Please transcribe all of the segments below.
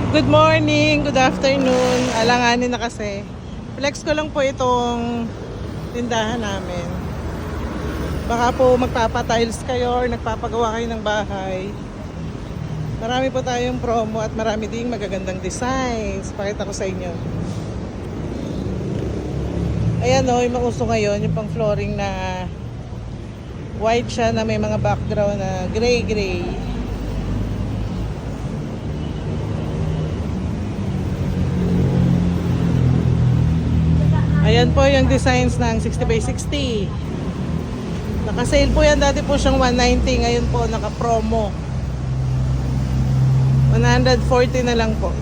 Good morning, good afternoon. Alanganin na kasi. Flex ko lang po itong tindahan namin. Baka po magpapatiles kayo or nagpapagawa kayo ng bahay. Marami po tayong promo at marami ding magagandang designs. Pakita ko sa inyo. Ayan o, yung mauso ngayon, yung pang flooring na white siya na may mga background na gray-gray. Ayan po yung designs ng 60 by 60. Naka-sale po yan. Dati po siyang 190. Ngayon po naka-promo. 140 na lang po.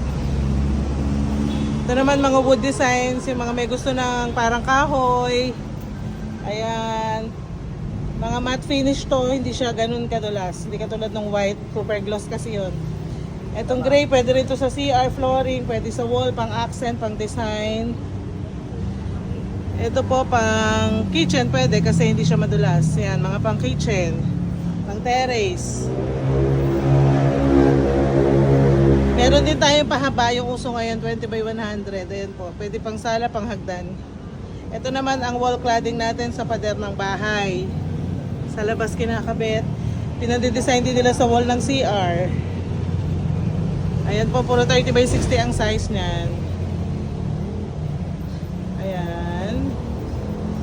Ito naman mga wood designs. Yung mga may gusto ng parang kahoy. Ayan. Mga matte finish to. Hindi siya ganun kadulas. Hindi katulad ng white. Super gloss kasi yun. Itong gray pwede rin to sa CR flooring. Pwede sa wall. Pang accent. Pang design. Ito po pang kitchen pwede kasi hindi siya madulas. Yan, mga pang kitchen, pang terrace. Meron din tayong pahaba, yung uso ngayon 20 by 100. Ayan po, pwede pang sala, pang hagdan. Ito naman ang wall cladding natin sa pader ng bahay. Sa labas kinakabit. Pinadidesign din nila sa wall ng CR. Ayan po, puro 30 by 60 ang size niyan.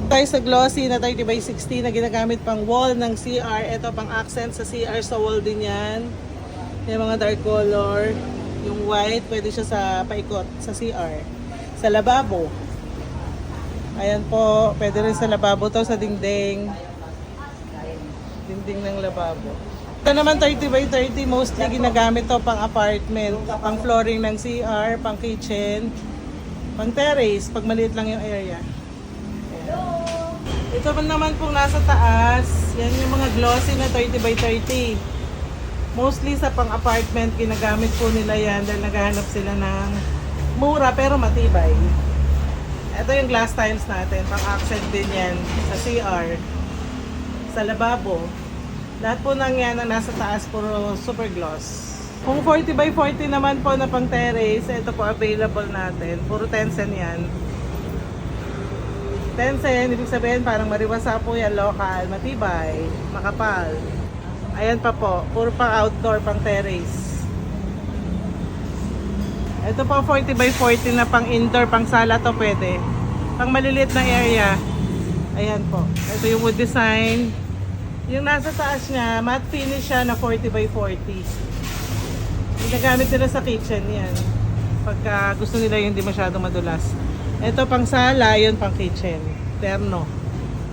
Tayo sa glossy na 30 by 60 na ginagamit pang wall ng CR. Ito pang accent sa CR, sa wall din yan. Yung mga dark color. Yung white, pwede siya sa paikot sa CR. Sa lababo. Ayan po, pwede rin sa lababo to, sa dingding. Dingding ng lababo. Ito naman 30 by 30, mostly ginagamit to pang apartment. Pang flooring ng CR, pang kitchen, pang terrace, pag maliit lang yung area. Ito naman pong nasa taas, yan yung mga glossy na 30 by 30. Mostly sa pang-apartment, ginagamit po nila yan dahil naghahanap sila ng mura pero matibay. Ito yung glass tiles natin, pang-accent din yan sa CR, sa lababo. Lahat po ng yan ang nasa taas, puro super gloss. Kung 40 by 40 naman po na pang terrace, ito po available natin, puro Tencent yan. Tencent, ibig sabihin parang mariwasa po yan, local, matibay, makapal. Ayan pa po, puro pang outdoor, pang terrace. Ito po 40 by 40 na pang indoor, pang sala to pwede. Pang maliliit na area. Ayan po. Ito yung wood design. Yung nasa taas niya, matte finish siya na 40 by 40. Ginagamit nila sa kitchen yan. Pagka gusto nila yung hindi masyadong madulas. Ito pang sala, yun pang kitchen. Terno.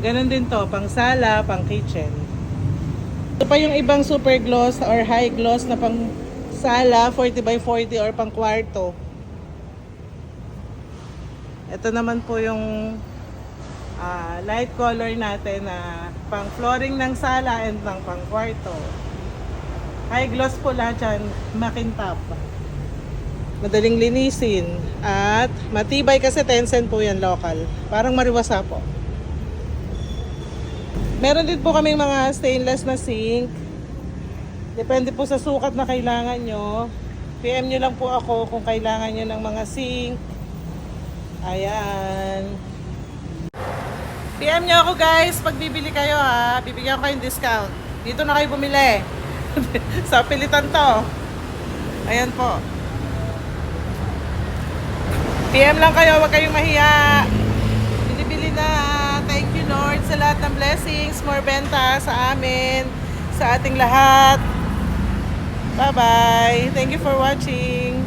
Ganon din to, pang sala, pang kitchen. Ito pa yung ibang super gloss or high gloss na pang sala, 40 by 40 or pang kwarto. Ito naman po yung light color natin na pang flooring ng sala and pang kwarto. High gloss po lahat yan, makintab. Madaling linisin at matibay kasi Tencent po yan, local. Parang mariwasa po. Meron din po kaming mga stainless na sink. Depende po sa sukat na kailangan nyo. PM nyo lang po ako kung kailangan nyo ng mga sink. Ayan. PM nyo ako guys pag bibili kayo ha. Bibigyan ko kayong discount. Dito na kayo bumili. Sa pilitan to. Ayan po. PM lang kayo, huwag kayong mahiya. Bili-bili na. Thank you Lord sa lahat ng blessings, more benta sa amin, sa ating lahat. Bye-bye. Thank you for watching.